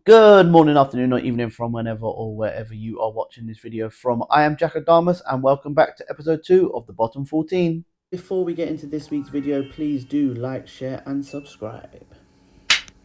Good morning, afternoon, or evening from whenever or wherever you are watching this video from. I am Jack Adamus and welcome back to episode 2 of the Bottom 14. Before we get into this week's video, please do like, share and subscribe.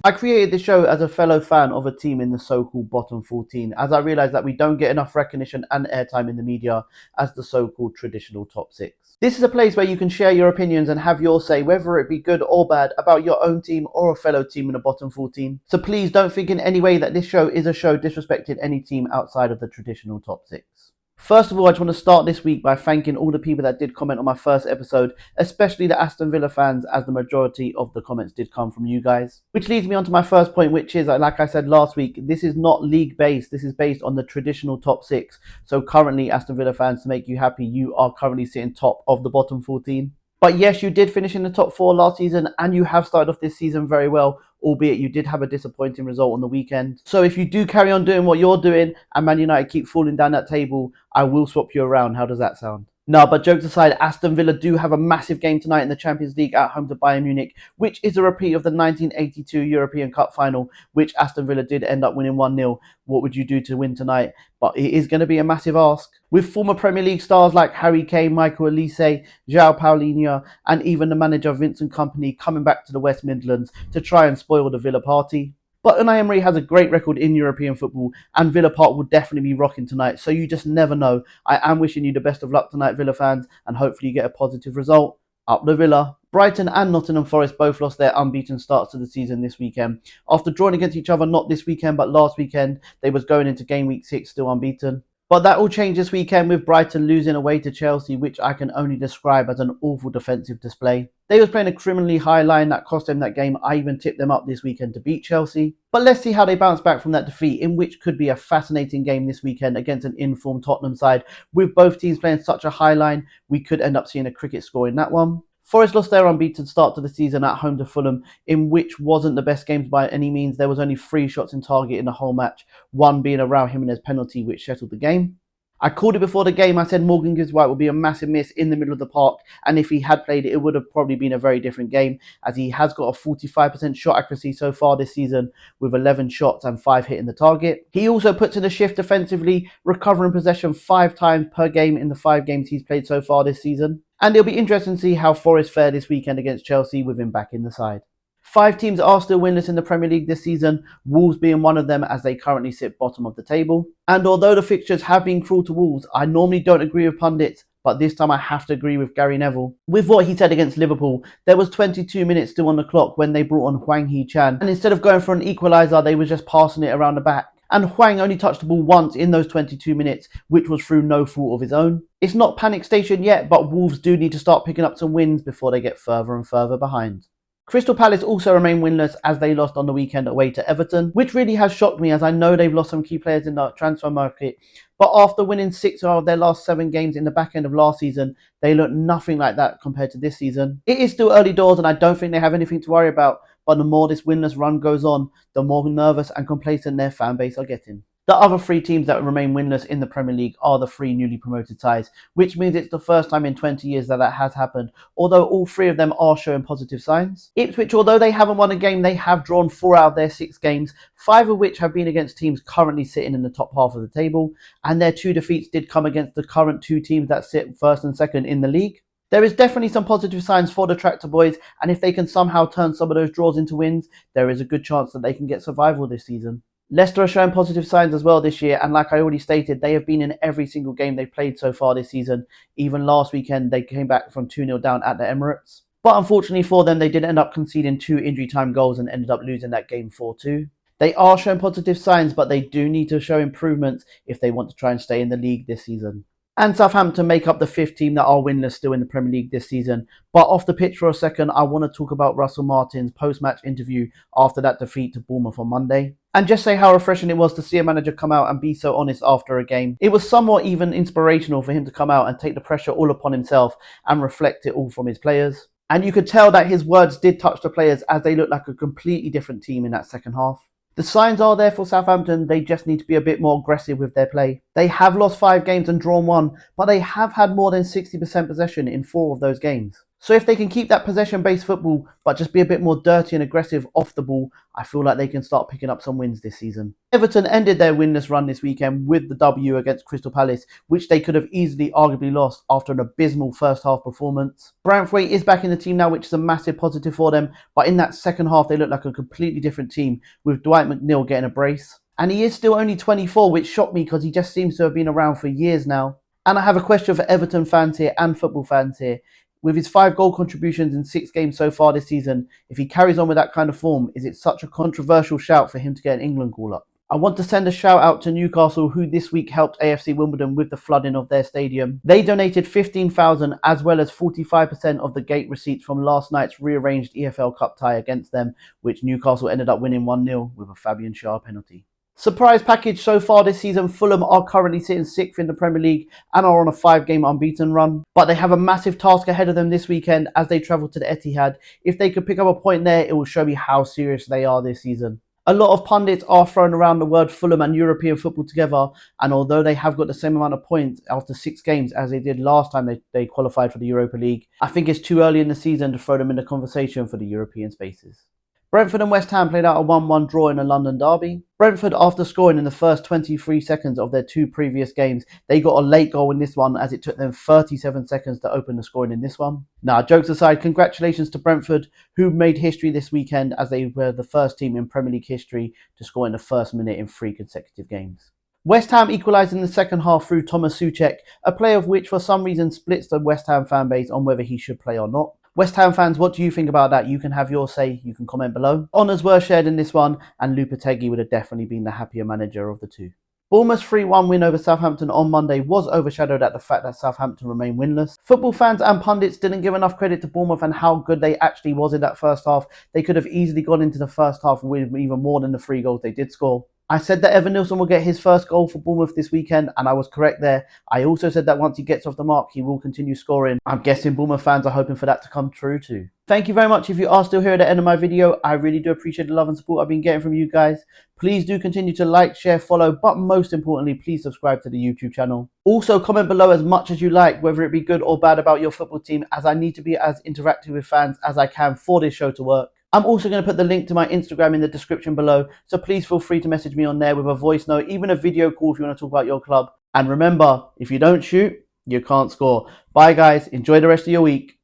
I created this show as a fellow fan of a team in the so-called bottom 14, as I realised that we don't get enough recognition and airtime in the media as the so-called traditional top 6. This is a place where you can share your opinions and have your say, whether it be good or bad, about your own team or a fellow team in the bottom 14. So please don't think in any way that this show is a show disrespecting any team outside of the traditional top 6. First of all, I just want to start this week by thanking all the people that did comment on my first episode, especially the Aston Villa fans, as the majority of the comments did come from you guys. Which leads me on to my first point, which is, like I said last week, this is not league based, this is based on the traditional top 6. So currently, Aston Villa fans, to make you happy, you are currently sitting top of the bottom 14. But yes, you did finish in the top 4 last season, and you have started off this season very well, albeit you did have a disappointing result on the weekend. So if you do carry on doing what you're doing and Man United keep falling down that table, I will swap you around. How does that sound? No, but jokes aside, Aston Villa do have a massive game tonight in the Champions League at home to Bayern Munich, which is a repeat of the 1982 European Cup final, which Aston Villa did end up winning 1-0. What would you do to win tonight? But it is going to be a massive ask. With former Premier League stars like Harry Kane, Michael Olise, João Paulinho, and even the manager Vincent Kompany coming back to the West Midlands to try and spoil the Villa party. But Unai Emery has a great record in European football, and Villa Park will definitely be rocking tonight, so you just never know. I am wishing you the best of luck tonight, Villa fans, and hopefully you get a positive result. Up the Villa. Brighton and Nottingham Forest both lost their unbeaten starts to the season this weekend. After drawing against each other not this weekend but last weekend, they was going into game week 6 still unbeaten. But that will change this weekend with Brighton losing away to Chelsea, which I can only describe as an awful defensive display. They was playing a criminally high line that cost them that game. I even tipped them up this weekend to beat Chelsea. But let's see how they bounce back from that defeat, in which could be a fascinating game this weekend against an informed Tottenham side. With both teams playing such a high line, we could end up seeing a cricket score in that one. Forest lost their unbeaten start to the season at home to Fulham, in which wasn't the best games by any means. There was only 3 shots in target in the whole match, one being a Raul Jimenez penalty which settled the game. I called it before the game. I said Morgan Gibbs White would be a massive miss in the middle of the park, and if he had played it, it would have probably been a very different game, as he has got a 45% shot accuracy so far this season, with 11 shots and 5 hitting the target. He also puts in a shift defensively, recovering possession 5 times per game in the 5 games he's played so far this season. And it'll be interesting to see how Forest fare this weekend against Chelsea with him back in the side. 5 teams are still winless in the Premier League this season, Wolves being one of them, as they currently sit bottom of the table. And although the fixtures have been cruel to Wolves, I normally don't agree with pundits, but this time I have to agree with Gary Neville. With what he said against Liverpool, there was 22 minutes still on the clock when they brought on Hwang Hee-chan, and instead of going for an equaliser, they were just passing it around the back. And Hwang only touched the ball once in those 22 minutes, which was through no fault of his own. It's not panic station yet, but Wolves do need to start picking up some wins before they get further and further behind. Crystal Palace also remain winless as they lost on the weekend away to Everton, which really has shocked me, as I know they've lost some key players in the transfer market. But after winning 6 of their last 7 games in the back end of last season, they look nothing like that compared to this season. It is still early doors and I don't think they have anything to worry about, but the more this winless run goes on, the more nervous and complacent their fan base are getting. The other 3 teams that remain winless in the Premier League are the 3 newly promoted sides, which means it's the first time in 20 years that has happened, although all 3 of them are showing positive signs. Ipswich, although they haven't won a game, they have drawn 4 out of their 6 games, 5 of which have been against teams currently sitting in the top half of the table, and their 2 defeats did come against the current 2 teams that sit first and second in the league. There is definitely some positive signs for the Tractor Boys, and if they can somehow turn some of those draws into wins, there is a good chance that they can get survival this season. Leicester are showing positive signs as well this year, and like I already stated, they have been in every single game they've played so far this season. Even last weekend, they came back from 2-0 down at the Emirates. But unfortunately for them, they did end up conceding 2 injury time goals and ended up losing that game 4-2. They are showing positive signs, but they do need to show improvements if they want to try and stay in the league this season. And Southampton make up the 5th team that are winless still in the Premier League this season. But off the pitch for a second, I want to talk about Russell Martin's post-match interview after that defeat to Bournemouth on Monday. And just say how refreshing it was to see a manager come out and be so honest after a game. It was somewhat even inspirational for him to come out and take the pressure all upon himself and reflect it all from his players. And you could tell that his words did touch the players, as they looked like a completely different team in that second half. The signs are there for Southampton, they just need to be a bit more aggressive with their play. They have lost 5 games and drawn 1, but they have had more than 60% possession in 4 of those games. So if they can keep that possession-based football, but just be a bit more dirty and aggressive off the ball, I feel like they can start picking up some wins this season. Everton ended their winless run this weekend with the W against Crystal Palace, which they could have easily arguably lost after an abysmal first half performance. Branthwaite is back in the team now, which is a massive positive for them, but in that second half they look like a completely different team, with Dwight McNeil getting a brace. And he is still only 24, which shocked me because he just seems to have been around for years now. And I have a question for Everton fans here and football fans here. With his 5 goal contributions in 6 games so far this season, if he carries on with that kind of form, is it such a controversial shout for him to get an England call-up? I want to send a shout out to Newcastle, who this week helped AFC Wimbledon with the flooding of their stadium. They donated 15,000 as well as 45% of the gate receipts from last night's rearranged EFL Cup tie against them, which Newcastle ended up winning 1-0 with a Fabian Schär penalty. Surprise package so far this season, Fulham are currently sitting 6th in the Premier League and are on a 5-game unbeaten run. But they have a massive task ahead of them this weekend as they travel to the Etihad. If they could pick up a point there, it will show me how serious they are this season. A lot of pundits are throwing around the word Fulham and European football together, and although they have got the same amount of points after 6 games as they did last time they qualified for the Europa League, I think it's too early in the season to throw them in the conversation for the European spaces. Brentford and West Ham played out a 1-1 draw in a London derby. Brentford, after scoring in the first 23 seconds of their 2 previous games, they got a late goal in this one as it took them 37 seconds to open the scoring in this one. Now, jokes aside, congratulations to Brentford, who made history this weekend as they were the first team in Premier League history to score in the first minute in 3 consecutive games. West Ham equalised in the second half through Thomas Souček, a player of which for some reason splits the West Ham fan base on whether he should play or not. West Ham fans, what do you think about that? You can have your say, you can comment below. Honours were shared in this one, and Lopetegui would have definitely been the happier manager of the two. Bournemouth's 3-1 win over Southampton on Monday was overshadowed at the fact that Southampton remain winless. Football fans and pundits didn't give enough credit to Bournemouth and how good they actually was in that first half. They could have easily gone into the first half with even more than the 3 goals they did score. I said that Evan Nilsson will get his first goal for Bournemouth this weekend, and I was correct there. I also said that once he gets off the mark, he will continue scoring. I'm guessing Bournemouth fans are hoping for that to come true too. Thank you very much if you are still here at the end of my video. I really do appreciate the love and support I've been getting from you guys. Please do continue to like, share, follow, but most importantly, please subscribe to the YouTube channel. Also, comment below as much as you like, whether it be good or bad about your football team, as I need to be as interactive with fans as I can for this show to work. I'm also going to put the link to my Instagram in the description below, so please feel free to message me on there with a voice note, even a video call if you want to talk about your club. And remember, if you don't shoot, you can't score. Bye guys, enjoy the rest of your week.